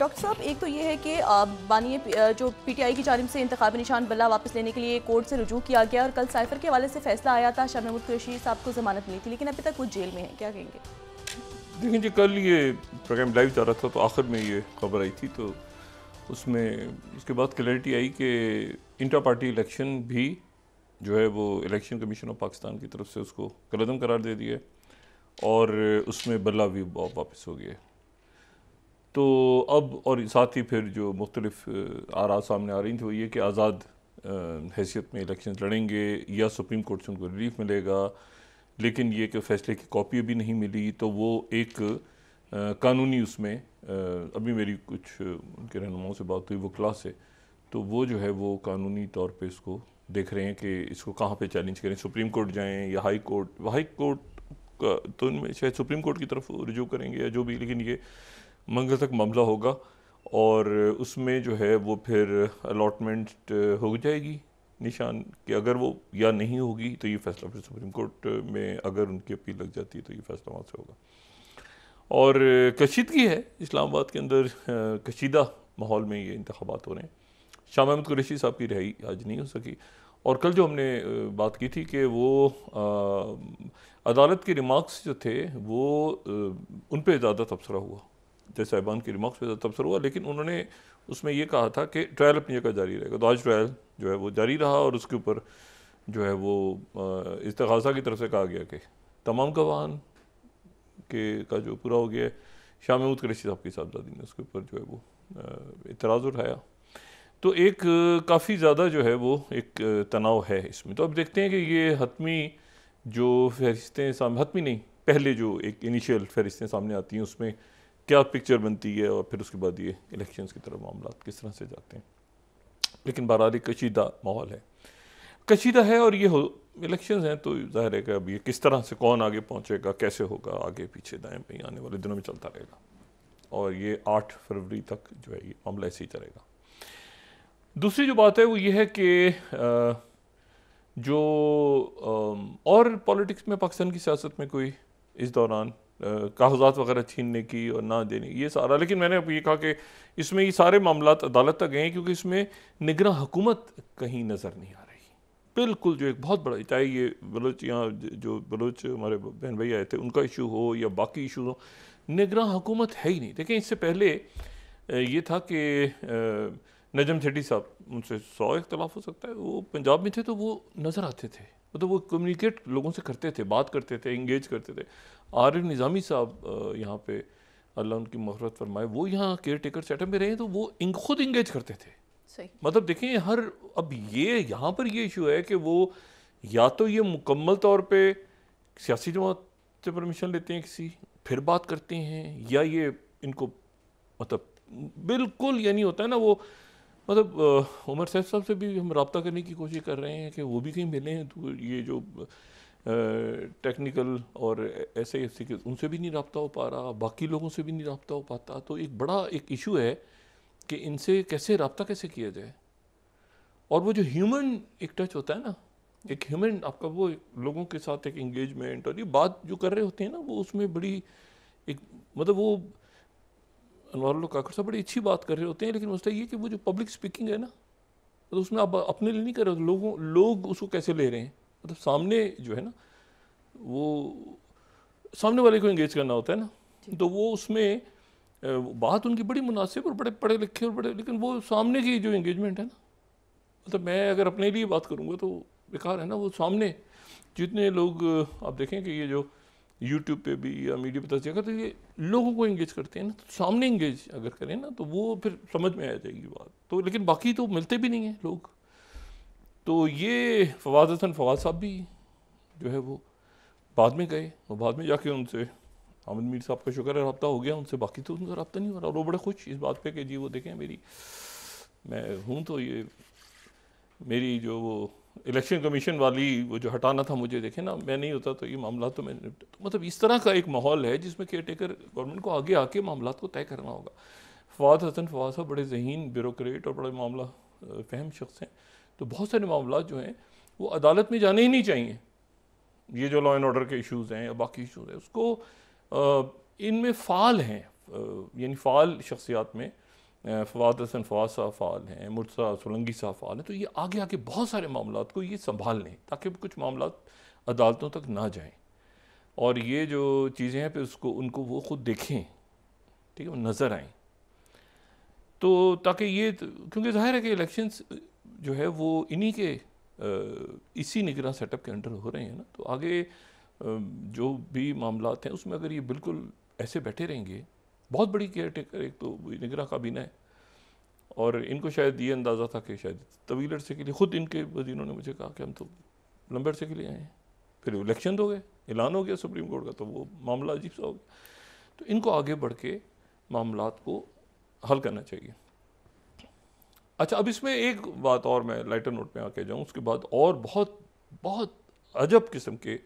Doctor साहब, एक तो ये है कि बानी जो पीटीआई की जानिब से इंतखाबी निशान बल्ला वापस लेने के लिए कोर्ट से रुजू किया गया और कल साइफर के हवाले से फैसला आया था। शाह महमूद कुरैशी साहब को जमानत मिली थी, लेकिन अभी तक वो जेल में है, क्या कहेंगे? देखिए जी, कल ये प्रोग्राम लाइव जा रहा था तो आखिर में ये खबर आई थी, तो उसमें उसके बाद क्लैरिटी आई कि इंटर पार्टी इलेक्शन भी जो है वो इलेक्शन कमीशन ऑफ पाकिस्तान की तरफ से उसको कलअदम करार दे दिया और उसमें बल्ला भी वापस हो गया। तो अब और साथ ही फिर जो मुख्तलिफ आरा सामने आ रही थी वो ये कि आज़ाद हैसियत में इलेक्शन लड़ेंगे या सुप्रीम कोर्ट से उनको रिलीफ मिलेगा, लेकिन ये कि फ़ैसले की कॉपी अभी नहीं मिली। तो वो एक कानूनी उसमें अभी मेरी कुछ उनके रहनुमाओं से बात हुई, वो क्लास है, तो वो जो है वो कानूनी तौर पे इसको देख रहे हैं कि इसको कहाँ पे चैलेंज करें, सुप्रीम कोर्ट जाएं या हाई कोर्ट का, तो इनमें शायद सुप्रीम कोर्ट की तरफ रुजू करेंगे या जो भी, लेकिन ये मंगल तक मामला होगा और उसमें जो है वो फिर अलॉटमेंट हो जाएगी निशान कि अगर वो या नहीं होगी तो ये फैसला फिर सुप्रीम कोर्ट में, अगर उनकी अपील लग जाती है तो ये फैसला वहाँ से होगा। और कशीदगी है इस्लामाबाद के अंदर, कशीदा माहौल में ये इंतखाबात हो रहे हैं। शाह महमूद कुरैशी साहब की रिहाई आज नहीं हो सकी और कल जो हमने बात की थी कि वो अदालत के रिमार्क्स जो थे वो उन पर ज़्यादा तबसरा हुआ, जज साहिबान के रिमार्क्स पे ज़्यादा तबसरा हुआ, लेकिन उन्होंने उसमें ये कहा था कि ट्रायल अपनी जगह जारी रहेगा। तो आज ट्रायल जो है वो जारी रहा और उसके ऊपर जो है वो इस्तिग़ासा की तरफ से कहा गया कि तमाम गवाहान के का जो पूरा हो गया है। शाह महमूद कुरैशी साहब की साहबजादी ने उसके ऊपर जो है वो इतराज़ उठाया। तो एक काफ़ी ज़्यादा जो है वो एक तनाव है इसमें। तो अब देखते हैं कि ये हतमी जो फहरिस्तें सामने, हतमी नहीं, पहले जो एक इनिशियल फहरिस्तें सामने आती हैं उसमें क्या पिक्चर बनती है और फिर उसके बाद ये इलेक्शंस की तरफ मामला किस तरह से जाते हैं। लेकिन बहरहाल कशीदा माहौल है, कशीदा है और ये इलेक्शंस हैं तो जाहिर है कि अब ये किस तरह से कौन आगे पहुंचेगा, कैसे होगा, आगे पीछे दाएं बाएं आने वाले दिनों में चलता रहेगा और ये 8 फरवरी तक जो है ये मामला ऐसे ही चलेगा। दूसरी जो बात है वो ये है कि जो और पॉलिटिक्स में, पाकिस्तान की सियासत में कोई इस दौरान कागजात वगैरह छीनने की और ना देने ये सारा, लेकिन मैंने अब ये कहा कि इसमें ये सारे मामलात अदालत तक गए क्योंकि इसमें निगरां हुकूमत कहीं नज़र नहीं आ रही। बिल्कुल जो एक बहुत बड़ा, चाहे ये बलोच, यहाँ जो बलोच हमारे बहन भाई आए थे उनका इशू हो या बाकी इशू हो, निगरां हुकूमत है ही नहीं। देखें, इससे पहले ये था कि नजम सेठी साहब, उनसे 100 इख्तलाफ हो सकता है, वो पंजाब में थे तो वो नज़र आते थे, मतलब वो कम्युनिकेट लोगों से करते थे, बात करते थे, इंगेज करते थे। आरिफ निज़ामी साहब यहाँ पे अल्लाह उनकी मग़फ़िरत फरमाए, वो यहाँ केयर टेकर सेटअप में रहे तो वो खुद इंगेज करते थे। सही। मतलब देखें हर, अब ये यहाँ पर ये इशू है कि वो या तो ये मुकम्मल तौर पे सियासी जमात से परमिशन लेते हैं किसी, फिर बात करते हैं, या ये इनको मतलब बिल्कुल ये नहीं होता है ना वो, मतलब उमर सैफ साहब से भी हम रब्ता करने की कोशिश कर रहे हैं कि वो भी कहीं मिलें, तो ये जो टेक्निकल और ऐसे के उनसे भी नहीं रब्ता हो पा रहा, बाकी लोगों से भी नहीं रब्ता हो पाता। तो एक बड़ा एक इशू है कि इनसे कैसे रब्ता कैसे किया जाए। और वो जो ह्यूमन एक टच होता है ना, एक ह्यूमन आपका वो लोगों के साथ एक इंगेजमेंट और ये बात जो कर रहे होते हैं ना, वो उसमें बड़ी एक, मतलब वो अनवारुल काकर साहब बड़ी अच्छी बात कर रहे होते हैं, लेकिन मसला ये कि वो जो पब्लिक स्पीकिंग है ना, तो उसमें आप अपने लिए नहीं कर रहे, लोग उसको कैसे ले रहे हैं, मतलब सामने जो है ना, वो सामने वाले को एंगेज करना होता है ना, तो वो उसमें बात उनकी बड़ी मुनासिब और बड़े पढ़े लिखे और बड़े, लेकिन वो सामने की जो एंगेजमेंट है ना, मतलब मैं अगर अपने लिए बात करूँगा तो बेकार है ना। वो सामने जितने लोग आप देखें कि ये जो यूट्यूब पे भी या मीडिया पे तस्दीक, तो ये लोगों को इंगेज करते हैं ना, तो सामने इंगेज अगर करें ना तो वो फिर समझ में आ जाएगी बात। तो लेकिन बाकी तो मिलते भी नहीं हैं लोग। तो ये फवाद हसन फवाद साहब भी जो है वो बाद में गए और बाद में जाके उनसे अहमद मीर साहब का शुक्र है रब्ता हो गया उनसे, बाकी तो उनका रब्ता नहीं हो रहा। और वो बड़े खुश इस बात पे कि जी वो देखें मेरी, मैं हूँ तो ये मेरी जो वो इलेक्शन कमीशन वाली वो जो हटाना था मुझे, देखें ना, मैं नहीं होता तो ये मामला तो मैं, तो मतलब इस तरह का एक माहौल है जिसमें केयर टेकर गवर्नमेंट को आगे आके मामला को तय करना होगा। फवाद हसन फवाद साहब बड़े ज़हीन ब्यूरोक्रेट और बड़े मामला फहम शख्स हैं, तो बहुत सारे मामला जो हैं वो अदालत में जाने ही नहीं चाहिए। ये जो लॉ एंड ऑर्डर के इशूज़ हैं या बाकी इशूज़ हैं उसको इनमें फ़ाल हैं, यानी फ़ाल शख्सियात में फवाद हसन फवाद साहब फ़ाल हैं, मुर्तज़ा सोलंकी साहब फ़ाल हैं, तो ये आगे आगे बहुत सारे मामलों को ये संभाल लें ताकि कुछ मामला अदालतों तक ना जाएं और ये जो चीज़ें हैं फिर उसको उनको वो खुद देखें, ठीक है, नज़र आएँ, तो ताकि ये क्योंकि ज़ाहिर है कि इलेक्शंस जो है वो इन्हीं के इसी निगरान सेटअप के अंडर हो रहे हैं ना, तो आगे जो भी मामलात हैं उसमें अगर ये बिल्कुल ऐसे बैठे रहेंगे, बहुत बड़ी केयर टेकर एक तो निगरान काबीना है और इनको शायद ये अंदाज़ा था कि शायद तवील अरसे के लिए खुद इनके वज़ीरों ने मुझे कहा कि हम तो लंबे अरसे के लिए आए हैं, फिर इलेक्शन हो गए, ऐलान हो गया सुप्रीम कोर्ट का, तो वो मामला अजीब सा हो गया, तो इनको आगे बढ़ के मामलात को हल करना चाहिए। अच्छा, अब इसमें एक बात और मैं लाइटर नोट पे आके जाऊँ, उसके बाद और बहुत बहुत अजब किस्म के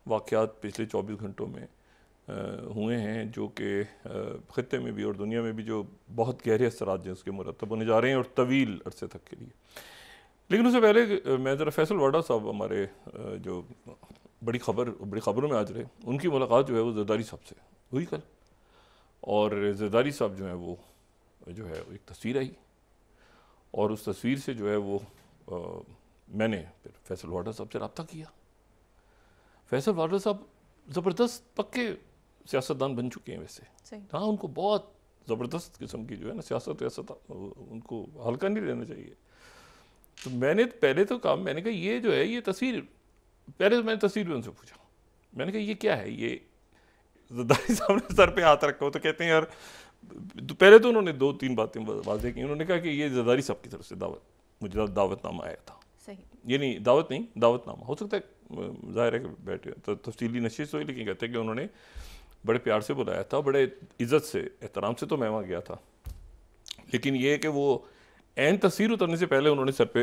वाक़यात पिछले 24 घंटों में हुए हैं जो कि ख़त्े में भी और दुनिया में भी जो बहुत गहरे असरात जो उसके मुरतब होने जा रहे हैं और तवील अरसे तक के लिए। लेकिन उससे पहले मैं ज़रा फैसल वाडा साहब हमारे जो बड़ी ख़बरों में आज रहे, उनकी मुलाकात जो है वो ज़रदारी साहब से हुई कल, और ज़रदारी साहब जो है वो जो है एक तस्वीर आई और उस तस्वीर से जो है वो मैंने फिर फैसल वाडा साहब से रब्ता किया। फैसल वाडा साहब ज़बरदस्त पक्के सियासतदान बन चुके हैं वैसे, हाँ, उनको बहुत ज़बरदस्त किस्म की जो है ना सियासत उनको हल्का नहीं लेना चाहिए। तो मैंने पहले तो कहा, मैंने कहा ये जो है ये तस्वीर, पहले तो मैंने तस्वीर भी उनसे पूछा, मैंने कहा ये क्या है, ये ज़रदारी साहब ने सर पे हाथ रखा हो तो कहते हैं यार, तो पहले तो उन्होंने 2-3 बातें वाज़ेह की। उन्होंने कहा कि ये ज़रदारी साहब की तरफ से मुझे दावतनामा आया था, ये नहीं दावत नहीं, दावतनामा हो सकता है, ज़ाहिर है कि बैठे तो तफसीली नशिश हुई, लेकिन कहते हैं कि उन्होंने बड़े प्यार से बुलाया था, बड़े इज़्ज़त से एहतराम से, तो मैं वहाँ गया था, लेकिन ये कि वो ऐन तस्वीर उतरने से पहले उन्होंने सर पे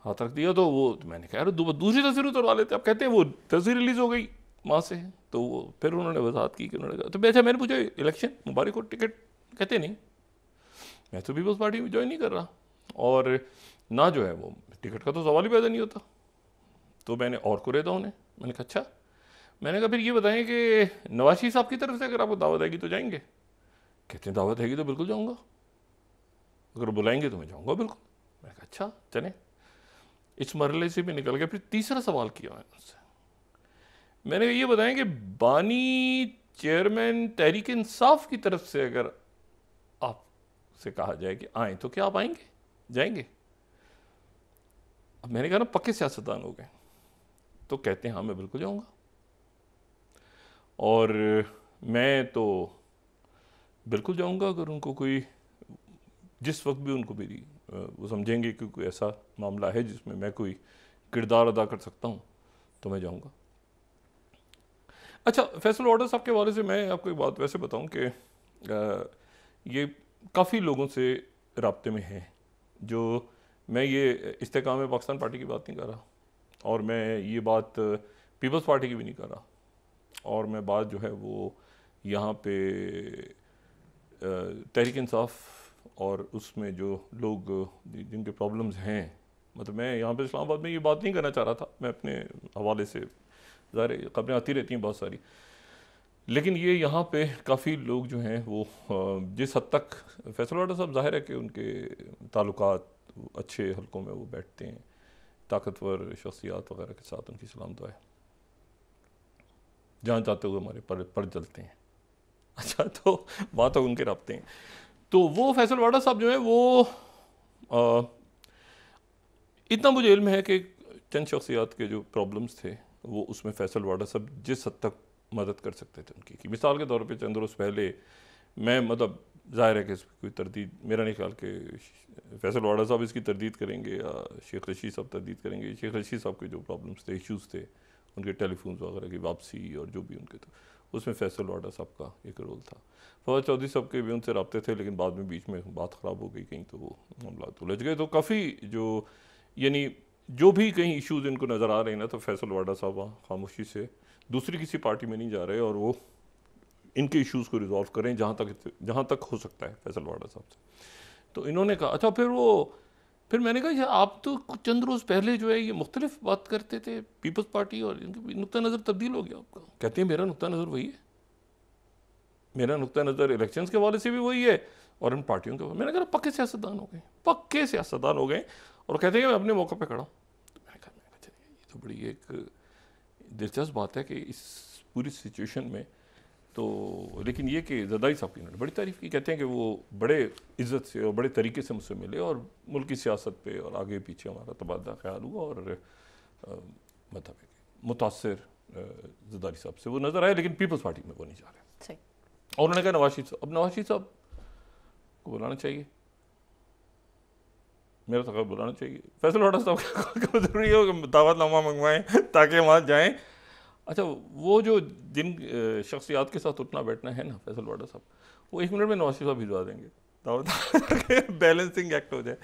हाथ रख दिया, तो वो तो मैंने कहा यार दूसरी तस्वीर उतरवा लेते। अब कहते हैं वो तस्वीर रिलीज़ हो गई वहाँ से, तो वो फिर उन्होंने वजाहत की कि उन्होंने कहा, तो अच्छा मैंने पूछा इलेक्शन मुबारक हो, टिकट, कहते नहीं, मैं तो पीपल्स पार्टी में ज्वाइन नहीं कर रहा, और ना जो है वो टिकट का तो सवाल ही पैदा नहीं होता। तो मैंने और कुरेदा उन्हें, मैंने कहा अच्छा, मैंने कहा फिर ये बताएं कि नवाज शरीफ साहब की तरफ से अगर आपको दावत आएगी तो जाएंगे? कहते हैं दावत आएगी तो बिल्कुल जाऊँगा, अगर बुलाएंगे तो मैं जाऊँगा बिल्कुल। मैंने कहा अच्छा चलें। इस मरहले से भी निकल गया। फिर तीसरा सवाल किया मैंने उनसे, मैंने कहा ये बताएं कि बानी चेयरमैन तहरीक इंसाफ की तरफ से अगर आपसे कहा जाए कि आएँ तो क्या आप आएंगे, जाएंगे? अब मैंने कहा ना पक्के सियासतदान हो गए, तो कहते हैं हाँ मैं बिल्कुल जाऊँगा, और मैं तो बिल्कुल जाऊँगा अगर उनको कोई, जिस वक्त भी उनको मेरी वो समझेंगे कि कोई ऐसा मामला है जिसमें मैं कोई किरदार अदा कर सकता हूँ तो मैं जाऊँगा। अच्छा, फैसल वाडा साहब के हवाले से मैं आपको एक बात वैसे बताऊँ कि ये काफ़ी लोगों से रब्ते में हैं, जो मैं ये इस्तेकाम पाकिस्तान पार्टी की बात नहीं कर रहा, और मैं ये बात पीपल्स पार्टी की भी नहीं कर रहा, और मैं बात जो है वो यहाँ पे तहरीक इंसाफ और उसमें जो लोग जिनके प्रॉब्लम्स हैं, मतलब मैं यहाँ पे इस्लामाबाद में ये बात नहीं करना चाह रहा था, मैं अपने हवाले से, ज़ाहिर खबरें आती रहती हैं बहुत सारी, लेकिन ये यहाँ पे काफ़ी लोग जो हैं वो जिस हद तक फैसल वाडा साहब, ज़ाहिर है कि उनके ताल्लुकात अच्छे हलकों में वो बैठते हैं, ताकतवर शख्सियात वगैरह के साथ उनकी सलाम दुआ है, जहाँ जाते हुए हमारे पर जलते हैं। अच्छा, तो वहाँ तक उनके रब्ते हैं। तो वो फैसल वाडा साहब जो है वो इतना मुझे इल्म है कि चंद शख्सियात के जो प्रॉब्लम्स थे वो उसमें फैसल वाडा साहब जिस हद तक मदद कर सकते थे उनकी, कि मिसाल के तौर पे चंद रोज़ पहले मैं, मतलब ज़ाहिर है कि इसकी कोई तरदीद, मेरा नहीं ख्याल कि फैसल वाडा साहब इसकी तरदीद करेंगे या शेख रशीद साहब तरदीद करेंगे। शेख रशीद साहब के जो प्रॉब्लम्स थे, इश्यूज़ थे, उनके टेलीफोन वगैरह की वापसी और जो भी उनके, तो उसमें फैसल वाडा साहब का एक रोल था। फवाद चौधरी साहब के भी उनसे रब्ते थे, लेकिन बाद में बीच में बात ख़राब हो गई कहीं, तो वो मामला उलझ गए। तो काफ़ी जो यानी जो भी कहीं इश्यूज़ इनको नज़र आ रहे हैं ना, तो फैसल वाडा साहब खामोशी से दूसरी किसी पार्टी में नहीं जा रहे, और वो इनके इश्यूज़ को रिजॉल्व करें जहाँ तक हो सकता है फैसल वाडा साहब से। तो इन्होंने कहा अच्छा, फिर मैंने कहा यार आप तो चंद रोज़ पहले जो है ये मुख्तलिफ बात करते थे पीपल्स पार्टी, और इनका नुक्ता नज़र तब्दील हो गया आपका। कहते हैं मेरा नुक्ता नज़र वही है। मेरा नुक्ता नज़र इलेक्शंस के हवाले से भी वही है और इन पार्टियों के, मैंने कहा पक्के सियासतदान हो गए, पक्के सियासतदान हो गए और कहते हैं कि मैं अपने मौके पे खड़ा हूँ। तो मैंने कहा चलिए ये तो बड़ी एक दिलचस्प बात है कि इस पूरी सिचुएशन में तो, लेकिन ये कि ज़रदारी साहब की उन्होंने बड़ी तारीफ़ की, कहते हैं कि वो बड़े इज़्ज़त से और बड़े तरीके से मुझसे मिले और मुल्क की सियासत पे और आगे पीछे हमारा तबादला ख्याल हुआ और मतलब मुतासर ज़रदारी साहब से वो नज़र आए, लेकिन पीपल्स पार्टी में वो नहीं जा रहे। और उन्होंने कहा नवाज शरीफ साहब, अब नवाज शरीफ साहब को बुलाना चाहिए, मेरा तो बुलाना चाहिए। फैसल वाडा साहब को ज़रूरी हो कि दावतनामा मंगवाएं ताकि वहाँ जाएं। अच्छा, वो जो जिन शख्सियात के साथ उठना बैठना है ना फैसल वाडा साहब, वो 1 मिनट में नवाज शरीफ साहब भिजवा देंगे दावत बैलेंसिंग एक्ट हो जाए।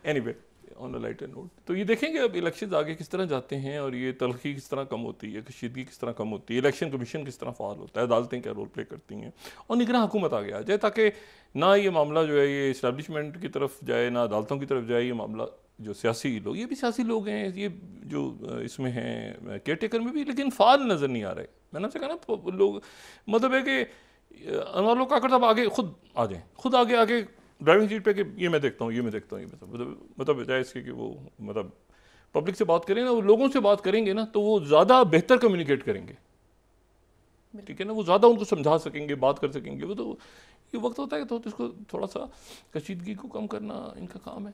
Anyway, on a lighter note, तो ये देखेंगे अब इलेक्शन आगे किस तरह जाते हैं और ये तलखी किस तरह कम होती है, कशीदगी किस तरह कम होती है, इलेक्शन कमीशन किस तरह फ़ाल होता है, अदालतें क्या रोल प्ले करती हैं और निगरान हुकूमत आगे आ जाए, ताकि ना ये मामला जो है ये इस्टेब्लिशमेंट की तरफ जाए ना अदालतों की तरफ जाए। ये मामला जो सियासी लोग, ये भी सियासी लोग हैं, ये जो इसमें हैं केयर टेकर में भी, लेकिन फ़ाल नज़र नहीं आ रहे। मैंने आपसे कहा ना लोग, मतलब है कि अनवर काकड़ साहब आगे खुद आ जाएँ, खुद आगे आगे ड्राइविंग सीट पे कि ये मैं देखता हूँ, ये मैं देखता हूँ, ये मतलब बजाय इसके कि वो मतलब पब्लिक से बात करें ना, वो लोगों से बात करेंगे ना तो वो ज़्यादा बेहतर कम्युनिकेट करेंगे, ठीक है ना, वो ज़्यादा उनको समझा सकेंगे, बात कर सकेंगे। वो तो ये वक्त होता है तो इसको थोड़ा सा कशीदगी को कम करना इनका काम है।